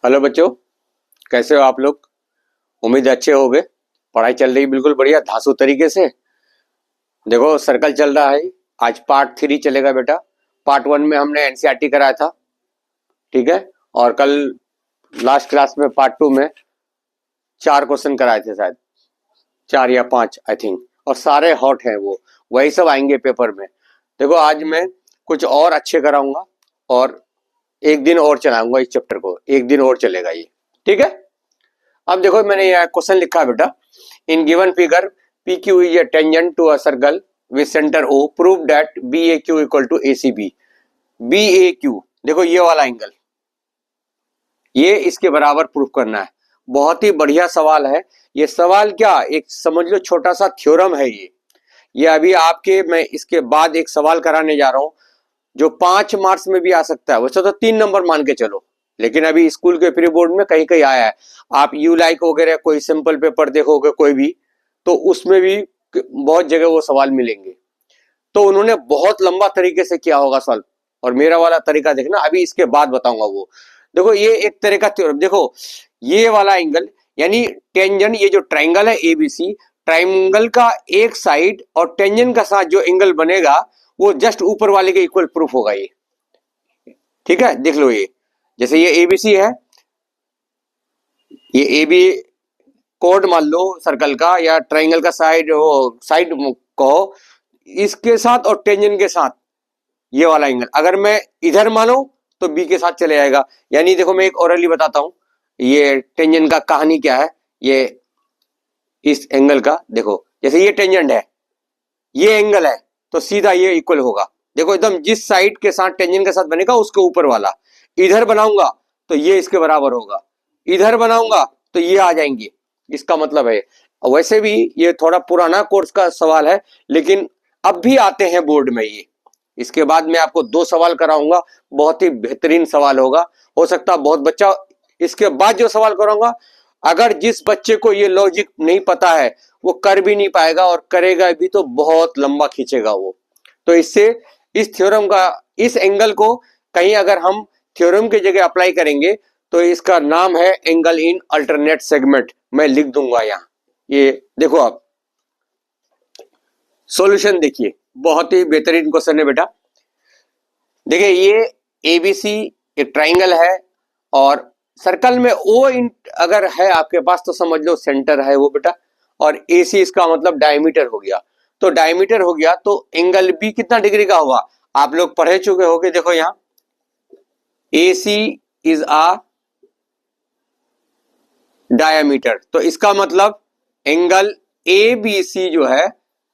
Hello बच्चों, कैसे हो आप लोग। उम्मीद है अच्छे होगे। पढ़ाई चल रही बिल्कुल बढ़िया धांसू तरीके से। देखो सर्कल चल रहा है। आज पार्ट 3 चलेगा बेटा। पार्ट 1 में हमने एनसीईआरटी कराया था, ठीक है। और कल लास्ट क्लास में पार्ट 2 में 4 क्वेश्चन कराए थे शायद, 4 या 5 आई थिंक। और सारे हॉट हैं वो, वही सब आएंगे पेपर में। देखो आज मैं कुछ और अच्छे कराऊंगा और एक दिन और चलाऊंगा इस चैप्टर को, एक दिन और चलेगा ये, ठीक है। अब देखो मैंने यहाँ क्वेश्चन लिखा है बेटा। In given figure P Q is a tangent to a circle with centre O, prove that B A Q equal to A C B. B A Q देखो ये वाला एंगल, ये इसके बराबर प्रूफ करना है। बहुत ही बढ़िया सवाल है ये। सवाल क्या, एक समझ लो छोटा सा थ्योरम है ये अभी आपके मैं इसके बाद एक सवाल कराने जा रहा हूं जो 5 मार्क्स में भी आ सकता है। वैसे तो 3 नंबर मान के चलो, लेकिन अभी स्कूल के प्री बोर्ड में कहीं कहीं आया है। आप यू लाइक वगैरह कोई सिंपल पेपर देखोगे कोई भी, तो उसमें भी बहुत जगह वो सवाल मिलेंगे। तो उन्होंने बहुत लंबा तरीके से किया होगा सवाल, और मेरा वाला तरीका देखना अभी इसके बाद बताऊंगा वो। देखो ये एक तरह का थ्योरम, देखो ये वाला एंगल यानी टेंजेंट, ये जो ट्राइंगल है एबीसी, ट्राइंगल का एक साइड और टेंजेंट का साथ जो एंगल बनेगा वो जस्ट ऊपर वाले के इक्वल प्रूफ होगा ये, ठीक है। देख लो ये, जैसे ये एबीसी है, ये ए बी कोड मान लो सर्कल का या ट्राइंगल का साइड, वो साइड कहो, इसके साथ और टेंजेंट के साथ ये वाला एंगल अगर मैं इधर मानो तो बी के साथ चले जाएगा। यानी देखो मैं एक ओरली बताता हूं, ये टेंजेंट का कहानी क्या है। ये इस एंगल का देखो, जैसे ये टेंजेंट है, ये एंगल है, तो सीधा ये इक्वल होगा। देखो एकदम जिस साइड के साथ टेंजेंट के साथ बनेगा उसके ऊपर वाला। इधर बनाऊंगा तो ये इसके बराबर होगा, इधर बनाऊंगा तो ये आ जाएंगे, इसका मतलब है। वैसे भी ये थोड़ा पुराना कोर्स का सवाल है, लेकिन अब भी आते हैं बोर्ड में ये। इसके बाद मैं आपको 2 सवाल कराऊंगा, बहुत ही बेहतरीन सवाल होगा। हो सकता है बहुत बच्चा इसके बाद जो सवाल कराऊंगा, अगर जिस बच्चे को ये लॉजिक नहीं पता है वो कर भी नहीं पाएगा, और करेगा भी तो बहुत लंबा खींचेगा वो। तो इससे इस थ्योरम का, इस एंगल को कहीं अगर हम थ्योरम की जगह अप्लाई करेंगे तो इसका नाम है एंगल इन अल्टरनेट सेगमेंट। मैं लिख दूंगा यहाँ, ये देखो आप सॉल्यूशन देखिए, बहुत ही बेहतरीन क्वेश्चन है बेटा। देखिए ये एबीसी एक ट्राइंगल है, और सर्कल में ओ अगर है आपके पास तो समझ लो सेंटर है वो बेटा, और एसी इसका मतलब डायमीटर हो गया। तो डायमीटर हो गया तो एंगल बी कितना डिग्री का होगा, आप लोग पढ़े चुके होगे। देखो यहाँ AC इज आ डायमीटर, तो इसका मतलब एंगल ABC जो है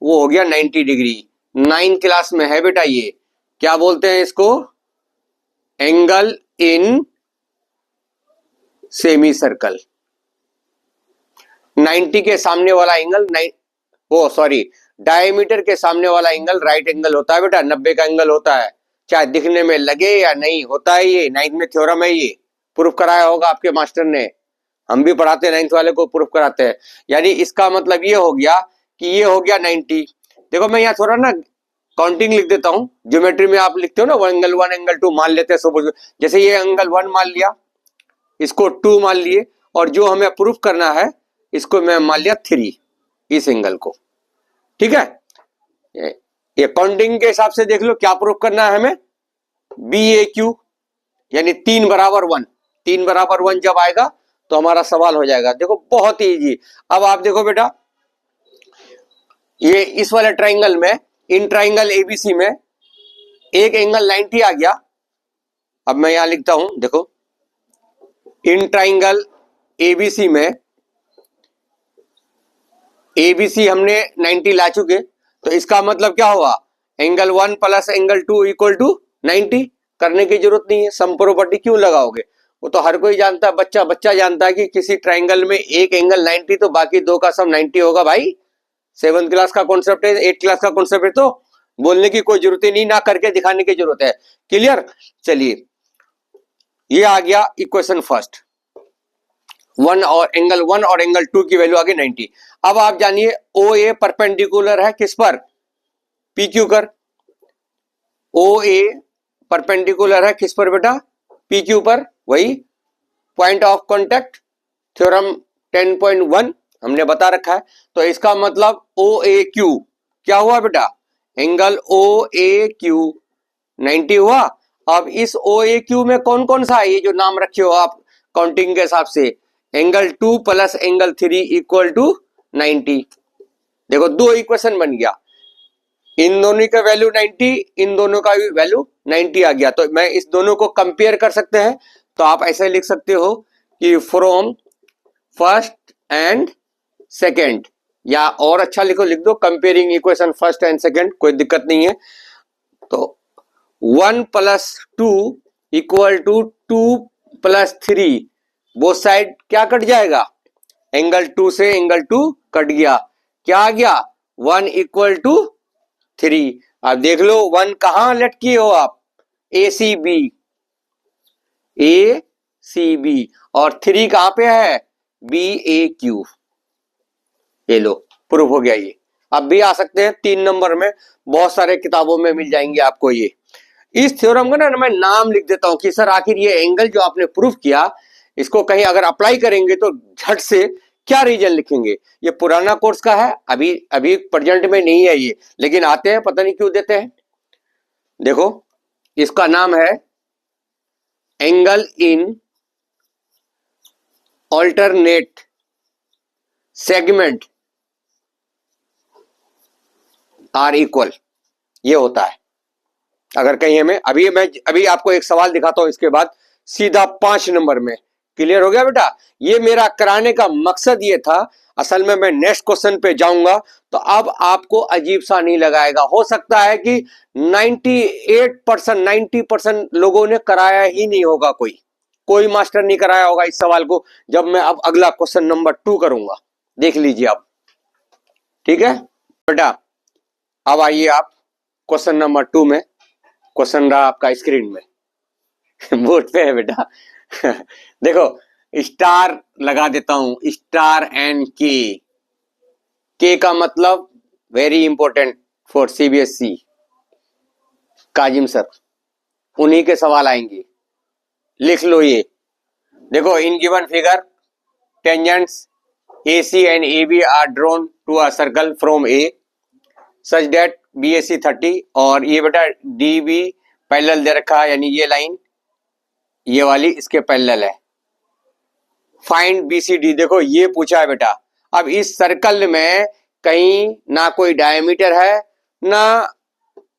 वो हो गया 90 डिग्री। 9 क्लास में है बेटा ये, क्या बोलते हैं इसको, एंगल इन सेमी सर्कल। 90 के सामने वाला एंगल वो सॉरी, डायमीटर के सामने वाला एंगल राइट एंगल होता है बेटा, 90 का एंगल होता है, चाहे दिखने में लगे या नहीं, होता है ये। 9th में थ्योरम है ये, प्रूफ कराया होगा आपके मास्टर ने, हम भी पढ़ाते हैं 9th वाले को प्रूफ कराते हैं। यानी इसका मतलब ये हो गया कि ये हो गया 90। देखो मैं यहाँ थोड़ा ना काउंटिंग लिख देता हूँ, ज्योमेट्री में आप लिखते हो ना, वो एंगल 1 एंगल 2 मान लेते हैं सब। जैसे ये एंगल 1 मान लिया, इसको 2 मान लिए, और जो हमें प्रूफ करना है इसको मैं मान लिया 3, इस एंगल को, ठीक है। ये काउंटिंग के हिसाब से देख लो क्या प्रूफ करना है हमें, बी ए क्यू यानी 3 बराबर 1। 3 बराबर 1 जब आएगा तो हमारा सवाल हो जाएगा। देखो बहुत ही इजी। अब आप देखो बेटा, ये इस वाले ट्राइंगल में, इन ट्राइंगल एबीसी में एक एंगल 90 आ गया। अब मैं यहां लिखता हूं, देखो इन ट्राइंगल एबीसी में, एबीसी हमने 90 ला चुके, तो इसका मतलब क्या हुआ, angle 1 plus angle 2 equal to 90। करने की जरूरत नहीं है, सम प्रॉपर्टी क्यों लगाओगे, वो तो हर कोई जानता है, बच्चा बच्चा जानता है कि किसी ट्राइंगल में एक एंगल 90 तो बाकी दो का सम 90 होगा भाई। 7th क्लास का कॉन्सेप्ट है, 8th क्लास का कॉन्सेप्ट है, तो बोलने की कोई जरूरत ही नहीं, ना करके दिखाने की जरूरत है। क्लियर, चलिए ये आ गया इक्वेशन फर्स्ट। 1 और एंगल 2 की वैल्यू आ गई 90। अब आप जानिए ओ ए परपेंडिकुलर है किस पर, पी क्यू कर। ओ ए परपेंडिकुलर है किस पर बेटा, पी क्यू पर, वही पॉइंट ऑफ कॉन्टेक्ट थ्योरम 10.1 हमने बता रखा है। तो इसका मतलब ओ ए क्यू क्या हुआ बेटा, एंगल ओ ए क्यू 90 हुआ। अब इस ओ ए क्यू में कौन कौन सा है, ये जो नाम रखे हो आप काउंटिंग के हिसाब से, angle 2 plus angle 3 equal to 90। देखो दो इक्वेशन बन गया, इन दोनों का वैल्यू 90, इन दोनों का भी वैल्यू 90 आ गया। तो मैं इस दोनों को कंपेयर कर सकते हैं। तो आप ऐसे लिख सकते हो कि फ्रॉम फर्स्ट एंड सेकेंड, या और अच्छा लिख दो comparing equation first and second, कोई दिक्कत नहीं है। तो 1 plus 2 equal to 2 plus 3, both side क्या कट जाएगा, एंगल 2 से एंगल 2 कट गया, क्या आ गया 1 इक्वल टू 3। अब देख लो 1 कहां लेट किए हो आप, ए सी बी, ए सी बी, और 3 कहां पे है, बी ए क्यू। ये लो प्रूफ हो गया। ये अब भी आ सकते हैं 3 नंबर में, बहुत सारे किताबों में मिल जाएंगे आपको। ये इस थ्योरम का ना मैं नाम लिख देता हूं कि सर आखिर ये एंगल जो आपने प्रूफ किया, इसको कहीं अगर अप्लाई करेंगे तो झट से क्या रीजन लिखेंगे। ये पुराना कोर्स का है, अभी अभी प्रेजेंट में नहीं है ये, लेकिन आते हैं, पता नहीं क्यों देते हैं। देखो इसका नाम है angle in alternate segment are equal, ये होता है। अगर कहीं हमें अभी आपको एक सवाल दिखाता हूं, इसके बाद सीधा 5 नंबर में। क्लियर हो गया बेटा। ये मेरा कराने का मकसद ये था। असल में मैं नेक्स्ट क्वेश्चन पे जाऊंगा तो अब आपको अजीब सा नहीं लगाएगा। हो सकता है कि 98% 90% लोगों ने कराया ही नहीं होगा, कोई मास्टर नहीं कराया होगा इस सवाल को, जब मैं अब अगला क्वेश्चन नंबर 2 करूंगा। देख लीजिए आप, ठीक है बेटा। अब आइए आप क्वेश्चन नंबर 2 में। क्वेश्चन रहा आपका स्क्रीन में बोर्ड पे है बेटा देखो स्टार लगा देता हूं, स्टार एंड के का मतलब very important for CBSE, Kazim sir, उन्हीं के सवाल आएंगे, लिख लो ये। देखो इन given figure tangents AC and AB are drawn to a circle from A such that BAC 30, और ये बेटा DB पैरेलल दे रखा है, यानी ये लाइन ये वाली इसके पैरेलल है। फाइंड BCD, देखो ये पूछा है बेटा। अब इस सर्कल में कहीं ना कोई डायमीटर है ना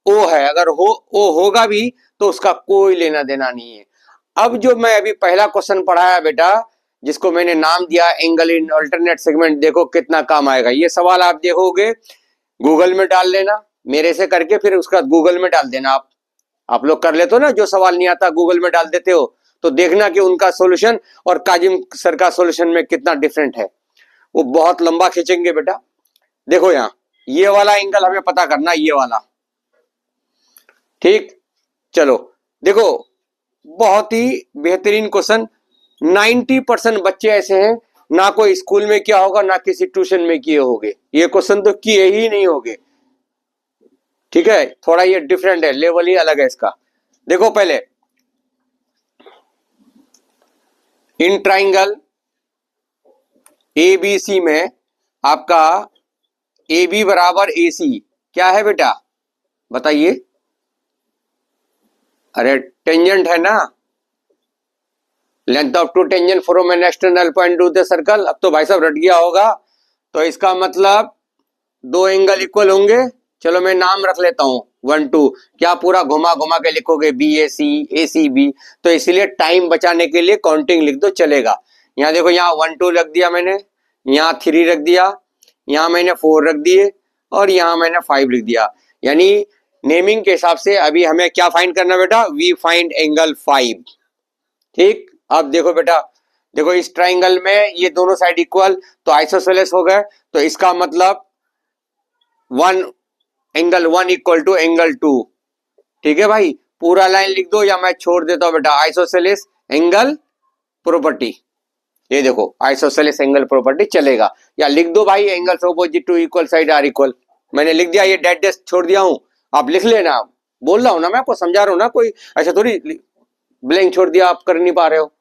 O है, अगर O होगा भी तो उसका कोई लेना देना नहीं है। अब जो मैं अभी पहला क्वेश्चन पढ़ाया बेटा, जिसको मैंने नाम दिया एंगल इन अल्टरनेट सेगमेंट, देखो कितना काम आएगा। ये सवाल आप देखोगे गूगल में डाल लेना, मेरे से करके फिर उसका गूगल में डाल देना। आप लोग कर लेते हो ना, जो सवाल नहीं आता गूगल में डाल देते हो, तो देखना कि उनका सॉल्यूशन और काजिम सर का सॉल्यूशन में कितना डिफरेंट है। वो बहुत लंबा खींचेंगे बेटा। देखो यहाँ ये वाला एंगल हमें पता करना, ये वाला, ठीक। चलो देखो बहुत ही बेहतरीन क्वेश्चन। 90% बच्चे ऐसे हैं ना कोई स्कूल में किया होगा ना किसी ट्यूशन में किए होंगे, ये क्वेश्चन तो किए ही नहीं होंगे, ठीक है। थोड़ा ये डिफरेंट है, लेवल ही अलग है इसका। देखो पहले इन ट्राइंगल ABC में आपका AB बराबर AC क्या है बेटा, बताइए। अरे टेंजेंट है ना, length of two tangent from an external point to the circle. अब तो भाई साहब रट गया होगा, तो इसका मतलब दो एंगल इक्वल होंगे। चलो मैं नाम रख लेता हूं 1 2, क्या पूरा घुमा घुमा के लिखोगे BAC ACB, तो इसलिए टाइम बचाने के लिए काउंटिंग लिख दो, चलेगा। यहाँ देखो यहाँ 1 2 रख दिया मैंने, यहाँ 3 रख दिया, यहाँ मैंने 4 रख दिए, और यहाँ मैंने 5 लिख दिया। यानी नेमिंग के हिसाब से अभी हमें क्या फाइंड करना बेटा, वी फाइंड एंगल 5, ठीक। अब देखो बेटा, देखो इस ट्राइंगल में ये दोनों साइड इक्वल, तो आइसोसेलेस हो गए, तो इसका मतलब एंगल 1 इक्वल टू एंगल 2, ठीक है भाई। पूरा लाइन लिख दो या मैं छोड़ देता हूं बेटा, आइसोसेलेस एंगल प्रॉपर्टी। ये देखो आइसोसेलेस एंगल प्रॉपर्टी चलेगा, या लिख दो भाई angles opposite to equal side are equal. मैंने लिख दिया, ये डेड डेस्क छोड़ दिया हूं, आप लिख लेना। बोल रहा हूं ना मैं आपको, समझा रहा हूं ना, कोई ऐसा थोड़ी ब्लैंक छोड़ दिया आप कर नहीं पा रहे हो।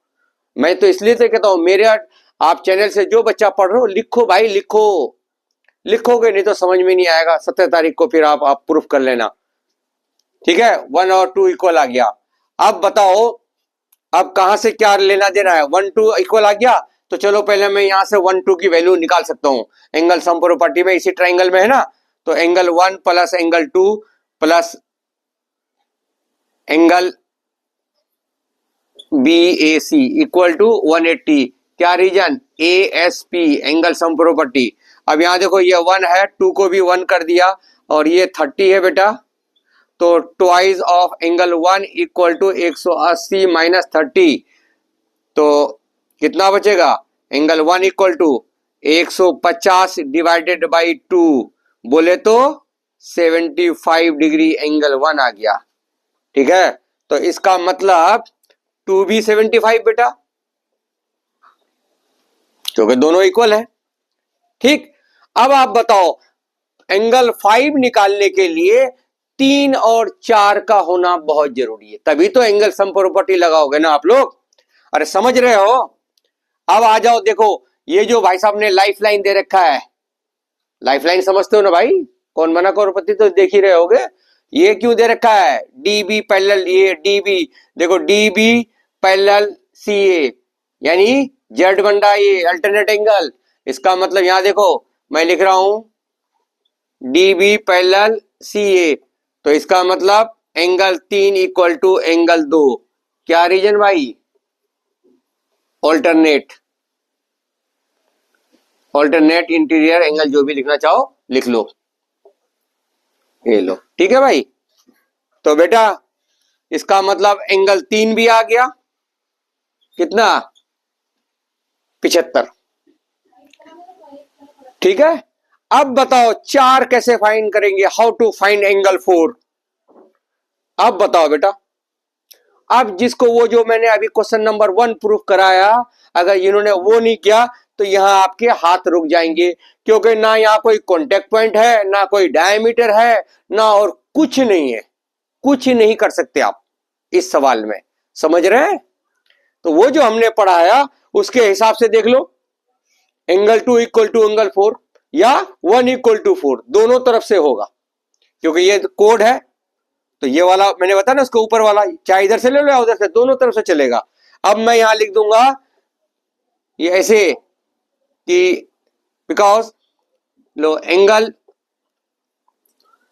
मैं तो इसलिए तो कहता हूं, मेरे आप चैनल से जो बच्चा पढ़ रहे हो लिखो भाई, लिखो, लिखोगे नहीं तो समझ में नहीं आएगा। 17 तारीख को फिर आप प्रूफ कर लेना, ठीक है। 1 और 2 इक्वल आ गया। अब बताओ अब कहां से क्या लेना देना है। 1 2 इक्वल आ गया, तो चलो पहले मैं यहां से 1 2 की वैल्यू निकाल सकता हूं। एंगल सम प्रॉपर्टी में इसी ट्राइंगल में है ना, तो angle 1 plus angle 2 plus angle BAC equal to 180। क्या reason, ASP, angle sum property. अब यहां देखो ये 1 है, 2 को भी 1 कर दिया, और ये 30 है बेटा, तो twice of angle 1 equal to 180 minus 30, तो कितना बचेगा, angle 1 equal to 150 divided by 2, बोले तो 75 डिग्री एंगल 1 आ गया, ठीक है। तो इसका मतलब 2 भी 75 बेटा, क्योंकि दोनों इक्वल है, ठीक। अब आप बताओ एंगल 5 निकालने के लिए 3 और 4 का होना बहुत जरूरी है, तभी तो एंगल सम प्रॉपर्टी लगाओगे ना आप लोग। अरे समझ रहे हो। अब आ जाओ, देखो ये जो भाई साहब ने लाइफ लाइन दे रखा है, लाइफ लाइन समझते हो ना भाई, कौन बना करोड़पति तो देख ही रहे होगे। ये क्यों दे रखा है, DB पैरेलल, ये DB देखो, DB पैरेलल CA, यानी जेड बन रहा है ये अल्टरनेट एंगल। इसका मतलब यहां देखो मैं लिख रहा हूं DB पैरेलल CA, तो इसका मतलब एंगल 3 इक्वल टू एंगल 2। क्या रीजन भाई, ऑल्टरनेट, ऑल्टरनेट इंटीरियर एंगल, जो भी लिखना चाहो लिख लो, ये लो, ठीक है भाई। तो बेटा इसका मतलब एंगल 3 भी आ गया, कितना, 75, ठीक है। अब बताओ 4 कैसे फाइंड करेंगे, हाउ टू फाइंड एंगल 4। अब बताओ बेटा, अब जिसको वो जो मैंने अभी क्वेश्चन नंबर 1 प्रूफ कराया, अगर इन्होंने वो नहीं किया तो यहां आपके हाथ रुक जाएंगे, क्योंकि ना यहां कोई कॉन्टेक्ट पॉइंट है, ना कोई डायमीटर है, ना और कुछ नहीं है, कुछ नहीं कर सकते आप इस सवाल में, समझ रहे हैं। तो वो जो हमने पढ़ाया उसके हिसाब से देख लो, एंगल 2 इक्वल टू एंगल 4 या 1 इक्वल टू 4, दोनों तरफ से होगा, क्योंकि ये कोड है। तो ये वाला मैंने बताया ना, उसके ऊपर वाला चाहे इधर से ले लो या उधर से, दोनों तरफ से चलेगा। अब मैं यहां लिख दूंगा ये ऐसे कि बिकॉज लो एंगल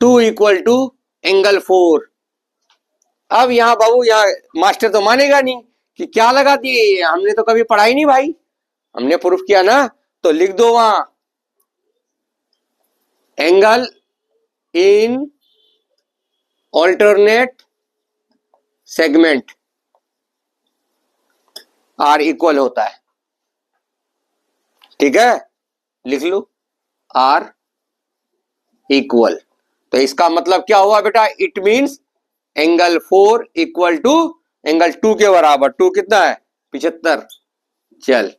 2 इक्वल टू एंगल 4। अब यहां बाबू, यहां मास्टर तो मानेगा नहीं कि क्या लगा दिए, हमने तो कभी पढ़ा ही नहीं भाई, हमने प्रूफ किया ना, तो लिख दो वहां angle in alternate segment are equal होता है, ठीक है, लिख लो आर इक्वल। तो इसका मतलब क्या हुआ बेटा, it means angle 4 equal to angle 2 के बराबर। 2 कितना है, 75। चल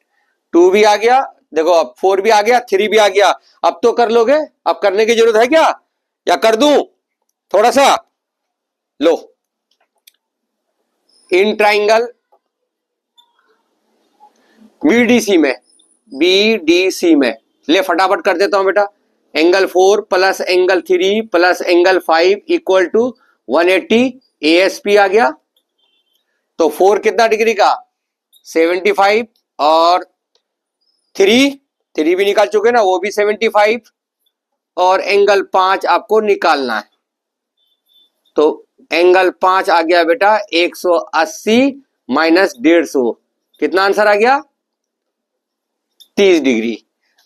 2 भी आ गया, देखो अब 4 भी आ गया, 3 भी आ गया। अब तो कर लोगे, अब करने की जरूरत है क्या, या कर दूं थोड़ा सा, लो इन ट्राइंगल BDC में ले फटाफट कर देता हूं बेटा, angle 4 plus angle 3 plus angle 5 equal to 180 ASP आ गया। तो 4 कितना डिग्री का, 75, और 3 भी निकाल चुके ना, वो भी 75, और एंगल 5 आपको निकालना है। तो एंगल 5 आ गया बेटा 180 माइनस 150, कितना आंसर आ गया, 30 डिग्री।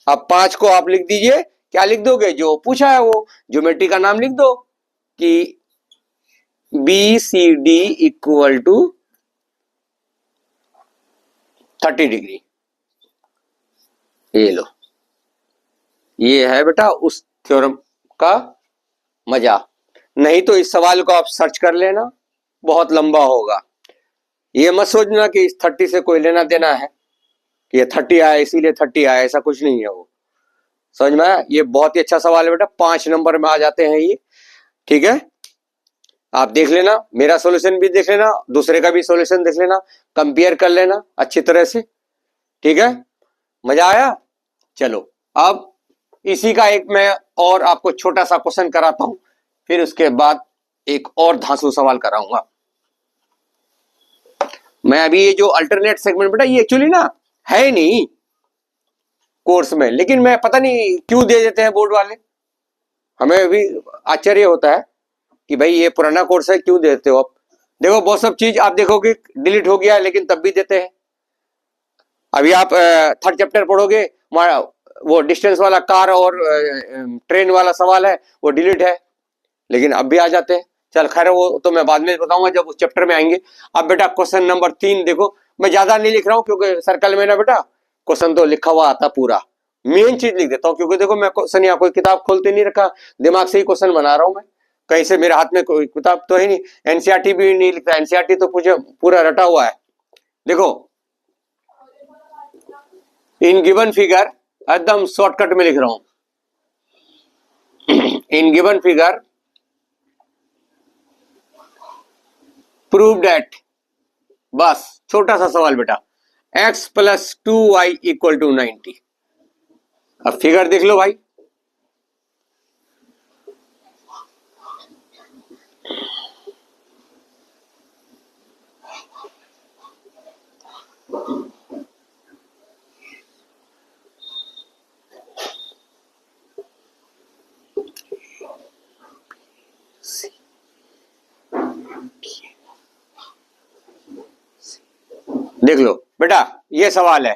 अब 5 को आप लिख दीजिए, क्या लिख दोगे, जो पूछा है वो ज्योमेट्री का नाम लिख दो कि BCD इक्वल टू 30 डिग्री। ये लो, ये है बेटा उस थ्योरम का मजा। नहीं तो इस सवाल को आप सर्च कर लेना, बहुत लंबा होगा। ये मत सोचना कि इस 30 से कोई लेना देना है, कि ये 30 आया इसीलिए 30 आया, ऐसा कुछ नहीं है वो, समझ में आया। ये बहुत ही अच्छा सवाल है बेटा, 5 नंबर में आ जाते हैं ये, ठीक है। आप देख लेना, मेरा सॉल्यूशन भी देख लेना, दूसरे का भी सॉल्यूशन देख लेना, कंपेयर कर लेना अच्छी तरह से, ठीक है। मजा आया? चलो अब इसी का एक मैं और आपको छोटा सा क्वेश्चन कराता हूं, फिर उसके बाद एक और धांसू सवाल कराऊंगा। मैं अभी ये जो अल्टरनेट सेगमेंट बेटा ये एक्चुअली ना है नहीं कोर्स में, लेकिन मैं पता नहीं क्यों दे देते हैं बोर्ड वाले, हमें भी आश्चर्य होता है कि भाई ये पुराना कोर्स है क्यों देते हो आप। देखो बहुत सब चीज आप देखोगे डिलीट हो गया लेकिन तब भी देते हैं। अभी आप थर्ड चैप्टर पढ़ोगे, वो डिस्टेंस वाला कार और ट्रेन वाला सवाल है वो डिलीट है, लेकिन अब भी आ जाते हैं। चल खैर वो तो मैं बाद में बताऊंगा जब उस चैप्टर में आएंगे। अब बेटा क्वेश्चन नंबर 3 देखो, मैं ज्यादा नहीं लिख रहा हूँ क्योंकि सर्कल में ना बेटा क्वेश्चन तो लिखा हुआ आता पूरा, मेन चीज लिख देता हूँ क्योंकि देखो मैं क्वेश्चन यहाँ कोई किताब खोलते नहीं रखा, दिमाग से ही क्वेश्चन बना रहा हूँ मैं, कहीं से मेरे हाथ में कोई किताब तो है नहीं, एनसीईआरटी भी नहीं लिखता, एनसीईआरटी तो पूरा रटा हुआ है। देखो इन गिवन फिगर एकदम शॉर्टकट में लिख रहा हूं, इन गिवन फिगर प्रूव दैट, बस छोटा सा सवाल बेटा, x plus 2y equal to 90। अब फिगर देख लो भाई, देख लो बेटा ये सवाल है,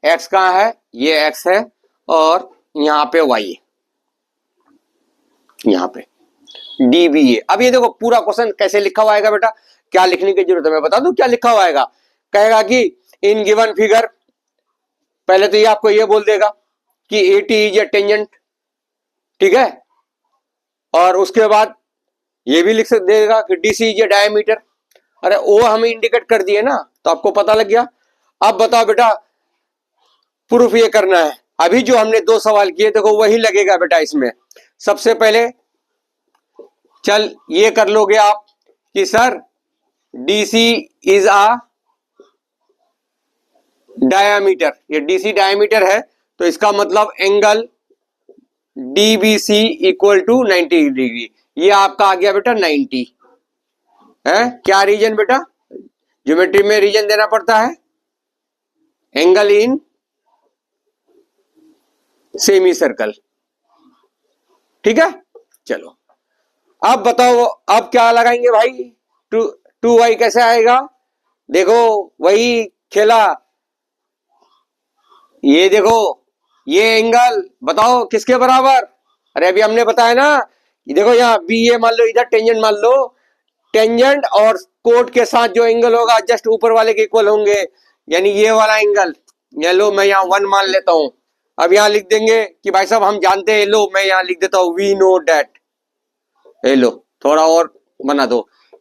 x कहाँ है, ये x है और यहाँ पे y है, यहाँ पे डी बी ए। अब ये देखो पूरा क्वेश्चन कैसे लिखा हुआ आएगा बेटा, क्या लिखने की जरूरत है मैं बता दूं क्या लिखा हुआ आएगा। कहेगा कि इन गिवन फिगर, पहले तो ये आपको ये बोल देगा कि AT इज ए टेंजेंट, ठीक है, और उसके बाद ये भी लिख देगा कि DC इज ए डायमीटर। अरे वो हमें इंडिकेट कर दिए ना, तो आपको पता लग गया। अब बताओ बेटा प्रूफ ये करना है, अभी जो हमने 2 सवाल किए देखो वही लगेगा बेटा इसमें। सबसे पहले चल ये कर लोगे आप कि sir DC is a diameter, ये DC डायामीटर है तो इसका मतलब angle DBC equal to 90 degree, ये आपका आ गया बेटा 90 है। क्या रीजन बेटा, ज्योमेट्री में रीजन देना पड़ता है, एंगल इन सेमी सर्कल, ठीक है। चलो अब बताओ अब क्या लगाएंगे भाई, 2y कैसे आएगा, देखो वही खेला, ये देखो ये एंगल बताओ किसके बराबर, अरे अभी हमने बताया ना, देखो यहाँ बी ए मान लो, इधर टेंजेंट मान लो, टेंजेंट और कोट के साथ जो एंगल होगा जस्ट ऊपर वाले के इक्वल होंगे, यानी ये वाला एंगल, ये लो मैं यहाँ 1 मान लेता हूं। अब यहाँ लिख देंगे कि भाई साहब हम जानते हैं, लो मैं यहाँ लिख देता हूं वी नो डेट, लो थोड़ा और बना दो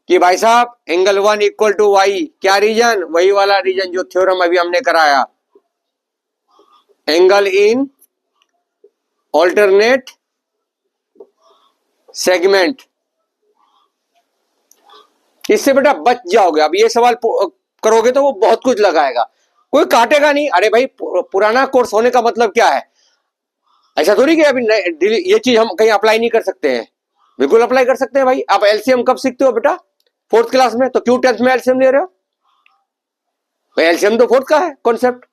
कि भाई साहब एंगल 1 इक्वल टू वाई, क्या रीजन, वही वाला रीजन जो थ्योरम अभी हमने कराया, एंगल इन ऑल्टरनेट सेगमेंट। इससे बेटा बच जाओगे, अब ये सवाल करोगे तो वो बहुत कुछ लगाएगा, कोई काटेगा नहीं। अरे भाई पुराना कोर्स होने का मतलब क्या है, ऐसा थोड़ी कि अभी ये चीज हम कहीं अप्लाई नहीं कर सकते हैं, बिल्कुल अप्लाई कर सकते हैं भाई। आप एलसीएम कब सीखते हो बेटा, 4th क्लास में, तो क्यों 10th में एलसीएम ले रहे हो, एलसीएम तो 4th का है कॉन्सेप्ट,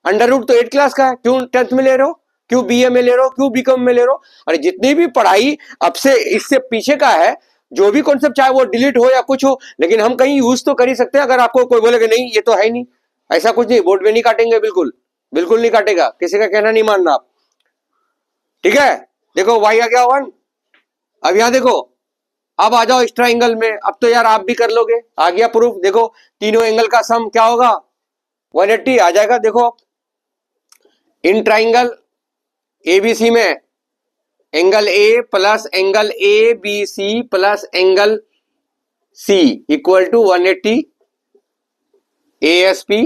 अंडर रूट तो 8th क्लास का है, क्यों 10th में ले रहे हो, क्यों बीए में ले रहे हो, क्यों बीकॉम में ले रहे हो। अरे जितनी भी पढ़ाई अब से इससे पीछे का है, जो भी कॉन्सेप्ट चाहे वो डिलीट हो या कुछ हो, लेकिन हम कहीं यूज तो कर ही सकते हैं। अगर आपको कोई बोलेगा नहीं ये तो है ही नहीं, ऐसा कुछ नहीं, बोर्ड में नहीं काटेंगे, बिल्कुल बिल्कुल नहीं काटेगा, किसी का कहना नहीं मानना आप, ठीक है। देखो वाई आ गया 1, अब यहां देखो, अब आ जाओ इस ट्राइंगल में, अब तो यार आप भी कर लोगे, आ गया प्रूफ। देखो तीनों एंगल का सम क्या होगा, 180 आ जाएगा। देखो इन ट्राइंगल एबीसी में angle A plus angle A B C plus angle C equal to 180 ASP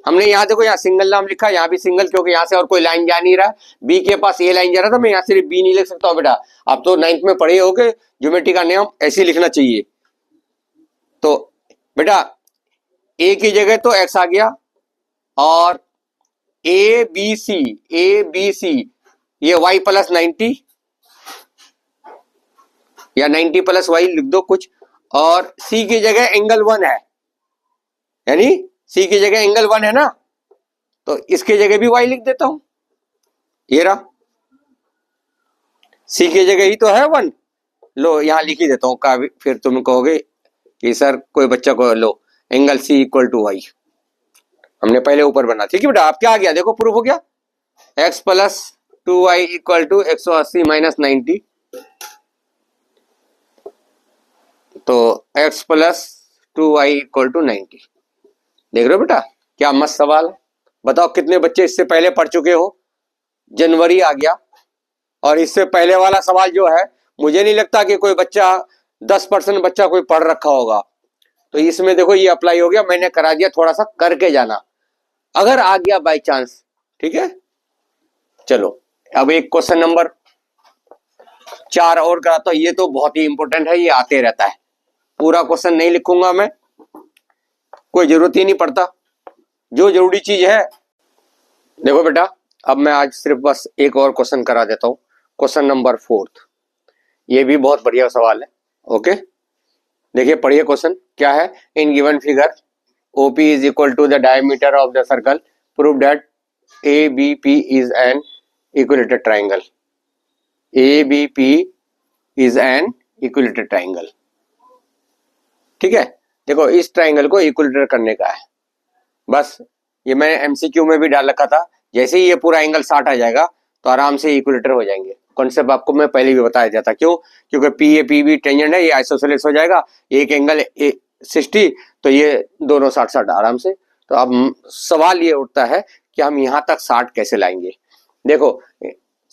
हमने यहाँ देखो यहाँ सिंगल नाम लिखा, यहाँ भी सिंगल, क्योंकि यहाँ से और कोई लाइन जा नहीं रहा। बी के पास ये लाइन जा रहा था, मैं यहाँ सिर्फ बी नहीं लिख सकता हूँ बेटा। आप तो 9th में पढ़े होगे, ज्योमेट्री का नियम ऐसे ही लिखना चाहिए। तो बेटा ए की जगह तो एक्स आ गया, और ए बी सी ये वाई प्लस 90 या 90 प्लस वाई लिख दो कुछ, और सी की जगह एंगल 1 है, यानी सी की जगह एंगल 1 है ना, तो इसके जगह भी वाई लिख देता हूं। ये रहा, सी की जगह ही तो है 1, लो यहां लिख ही देता हूं। फिर तुम कहोगे कि सर कोई बच्चा को लो angle C equal to Y, हमने पहले ऊपर बना। ठीक है बेटा, आप क्या आ गया देखो, प्रूफ हो गया। X plus 2y equal to 180 minus 90, तो x plus 2y equal to 90। देख रहे हो बेटा, क्या मस्त सवाल है। बताओ कितने बच्चे इससे पहले पढ़ चुके हो। जनवरी आ गया, और इससे पहले वाला सवाल जो है, मुझे नहीं लगता कि कोई बच्चा 10% बच्चा कोई पढ़ रखा होगा। तो इसमें देखो ये अप्लाई हो गया, मैंने करा दिया, थोड़ा सा करके जाना अगर आ गया बाय चांस। ठीक है, चलो अब एक क्वेश्चन नंबर 4 और कराता हूं। ये तो बहुत ही इंपॉर्टेंट है, ये आते रहता है। पूरा क्वेश्चन नहीं लिखूंगा मैं, कोई जरूरत ही नहीं पड़ता। जो जरूरी चीज है, देखो बेटा अब मैं आज सिर्फ बस एक और क्वेश्चन करा देता हूं, क्वेश्चन नंबर 4। ये भी बहुत बढ़िया सवाल है। ओके, देखिए पढ़िए क्वेश्चन क्या है। इन given figure OP is equal to the diameter of the circle, prove that ABP is an equilateral triangle. ABP is an equilateral triangle. ठीक है, देखो इस ट्राइंगल को इक्विलेटर करने का है। बस ये मैंने MCQ में भी डाल रखा था, जैसे ही ये पूरा एंगल 60 आ जाएगा तो आराम से इक्विलेटर हो जाएंगे। कॉन्सेप्ट आपको मैं पहले भी बताया जाता, क्यों? क्योंकि PA टेंजेंट है, ये आइसोसेलेस हो जाएगा, एक एंगल 60, तो ये दोनों 60 आराम से। तो अब सवाल ये उठता है कि हम यहां तक 60 कैसे लाएंगे। देखो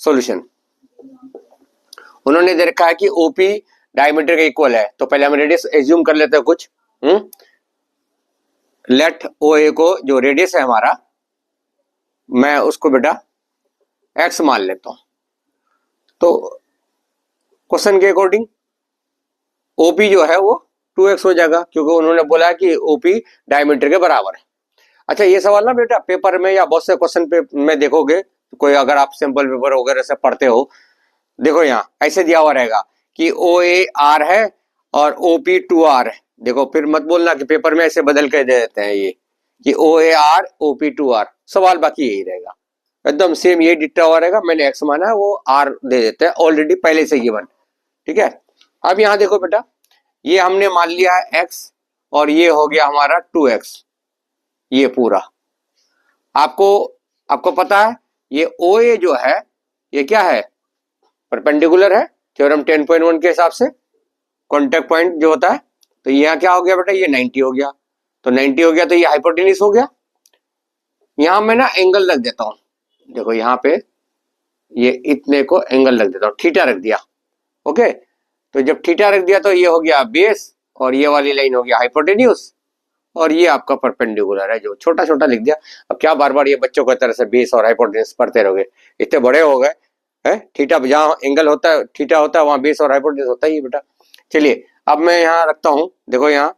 सॉल्यूशन, उन्होंने दे रखा है कि OP डायमीटर के इक्वल है, तो पहले हम रेडियस एज्यूम कर लेते हैं कुछ। लेट OA को, जो रेडियस है हमारा, मैं उसको बेटा x मान लेता हूं। तो क्वेश्चन के अकॉर्डिंग OP जो है वो 2x हो जाएगा, क्योंकि उन्होंने बोला है कि OP डायमीटर के बराबर है। अच्छा, ये सवाल ना बेटा पेपर में या बहुत से क्वेश्चन पे में देखोगे, कोई अगर आप सिंपल पेपर वगैरह से पढ़ते हो, देखो यहाँ ऐसे दिया हुआ रहेगा कि OA R है और OP 2R है। देखो फिर मत बोलना कि पेपर में ऐसे बदल के दे देते हैं ये कि OA R OP 2R, सवाल बाकी यही रहेगा, एकदम सेम ये डिट्टा हुआ रहेगा। मैंने x माना है, वो R दे देते हैं ऑलरेडी पहले से गिवन। ठीक है, अब यहाँ देखो बेटा, ये हमने मान लिया है x, और ये हो गया हमारा 2x, ये पूरा। आपको पता है ये OA जो है ये क्या है, परपेंडिकुलर है, थ्योरम 10.1 के हिसाब से कॉन्टेक्ट पॉइंट जो होता है। तो यहाँ क्या हो गया बेटा, ये 90 हो गया, तो 90 हो गया तो ये हाइपोटेन्यूज हो गया। यहां मैं ना एंगल रख देता हूं, देखो यहाँ पे ये इतने को एंगल रख देता हूं, थीटा रख दिया। ओके, तो जब थीटा रख दिया तो ये हो गया बेस, और ये वाली लाइन हो गया हाइपोटेन्यूज, और ये आपका परपेंडिकुलर है, जो छोटा छोटा लिख दिया। अब क्या बार बार ये बच्चों को तरह से बेस और हाइपोटेन्यूज पढ़ते रहोगे, इतने बड़े हो गए है। थीटा जहाँ एंगल होता है, थीटा होता है, वहां बेस और हाइपोटेन्यूज होता ही बेटा। चलिए अब मैं यहाँ रखता हूं, देखो यहाँ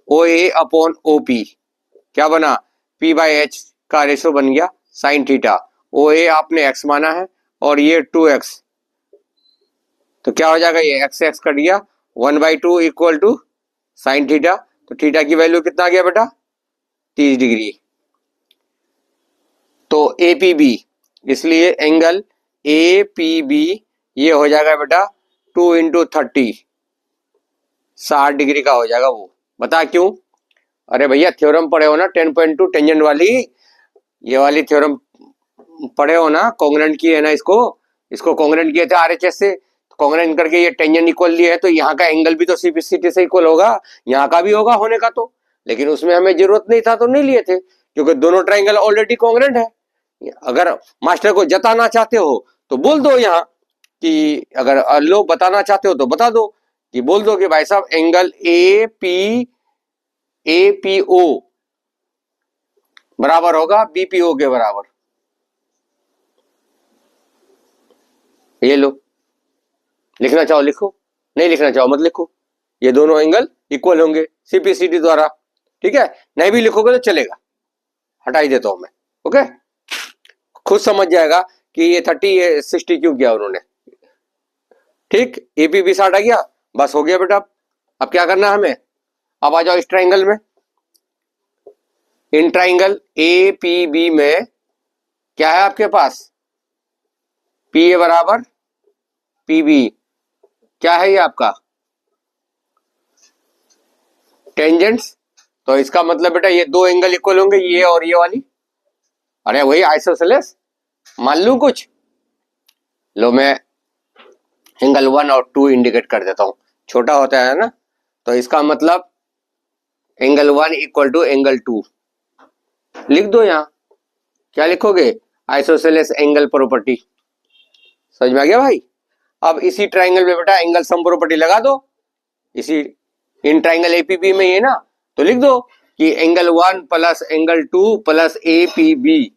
OA अपॉन OP क्या बना, P/H का रेशो बन गया साइन थीटा। OA आपने x माना है और ये 2x, तो क्या हो जाएगा, ये x कट गया, 1/2 इक्वल टू साइन थीटा। तो थीटा की वैल्यू कितना आ गया बेटा, 30 डिग्री। तो APB, इसलिए एंगल APB ये हो जाएगा बेटा 2 इंटू 30, 60 डिग्री का हो जाएगा वो। बता क्यों? अरे भैया थ्योरम पढ़े हो ना 10.2 टेंजेंट वाली, ये वाली थ्योरम पढ़े हो ना, कॉन्ग्रेंट की है ना, इसको कॉन्ग्रेंट किए थे RHS से, कॉन्ग्रेंट करके ये टेंजेंट इक्वल लिए है, तो यहाँ का एंगल भी तो CPCT से इक्वल होगा, यहाँ का भी होगा होने का तो, लेकिन उसमें हमें जरूरत नहीं था तो नहीं लिए थे, क्योंकि दोनों ट्राइंगल ऑलरेडी कॉन्ग्रेंट है। अगर मास्टर को जताना चाहते हो तो बोल दो यहाँ कि, अगर लोग बताना चाहते हो तो बता दो कि, बोल दो कि भाई साहब एंगल APO बराबर होगा बीपीओ के बराबर। ये लो, लिखना चाहो लिखो, नहीं लिखना चाहो मत लिखो। ये दोनों एंगल इक्वल होंगे सीपीसीडी द्वारा, ठीक है। नहीं भी लिखोगे तो चलेगा, हटा ही देता हूं मैं। ओके, खुद समझ जाएगा कि ये 30 ये 60 क्यों किया उन्होंने। ठीक, एपीबी 60 आ गया, बस हो गया बेटा। अब क्या करना है हमें, अब आ जाओ इस ट्राइंगल में। इन ट्राइंगल एपीबी में क्या है आपके पास, पी ए बराबर पीबी, क्या है ये आपका टेंजेंट्स। तो इसका मतलब बेटा ये दो एंगल इक्वल होंगे, ये और ये वाली। अरे वही आइसोसेलेस, मान लूं कुछ, लो मैं एंगल 1 और 2 इंडिकेट कर देता हूं, छोटा होता है ना। तो इसका मतलब एंगल 1 इक्वल टू एंगल 2 लिख दो। यहां क्या लिखोगे, आइसोसेलेस एंगल प्रॉपर्टी। समझ में आ गया भाई। अब इसी ट्राइंगल में बेटा एंगल सम प्रॉपर्टी लगा दो, इसी इन ट्राइंगल एपीबी में ये ना, तो लिख दो कि angle 1 plus angle 2 plus APB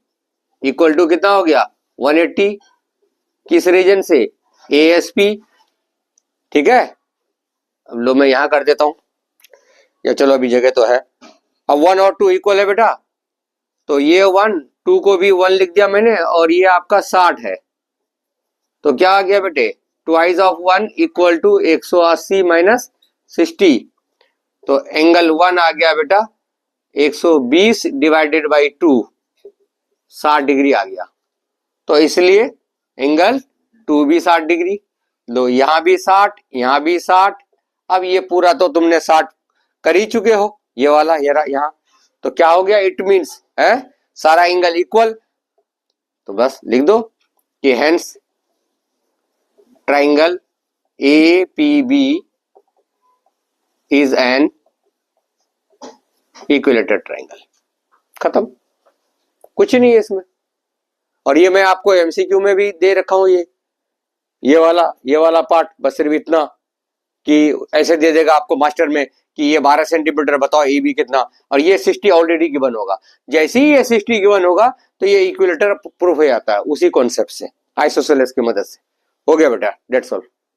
equal to कितना हो गया 180। किस रीजन से, एएसपी, ठीक है। अब लो मैं यहां कर देता हूं, या चलो अभी जगह तो है। अब 1 और 2 इक्वल है बेटा, तो ये 1 2 को भी 1 लिख दिया मैंने, और ये आपका 60 है। तो क्या आ गया बेटे, twice of 1 equal to 180 minus 60। तो एंगल 1 आ गया बेटा 120 डिवाइडेड बाई 2, 60 डिग्री आ गया। तो इसलिए एंगल 2 भी 60 डिग्री। लो यहां भी 60, यहां भी 60। अब ये पूरा तो तुमने 60 कर ही चुके हो, ये वाला यहां। तो क्या हो गया, इट मीन्स है सारा एंगल इक्वल। तो बस लिख दो कि hence triangle APB is an equilateral triangle. खत्म, कुछ नहीं है इसमें। और ये मैं आपको एमसीक्यू में भी दे रखा हूं, ये वाला पार्ट, बस सिर्फ इतना कि ऐसे दे देगा आपको मास्टर में कि ये 12 सेंटीमीटर बताओ ए बी कितना, और ये 60 ऑलरेडी गिवन होगा। जैसे ही ये 60 गिवन होगा तो ये इक्विलेटर प्रूफ हो जाता है उसी कॉन्सेप्ट से, आइसोसेलेस की मदद से। हो गया बेटा, डेट्स ऑल।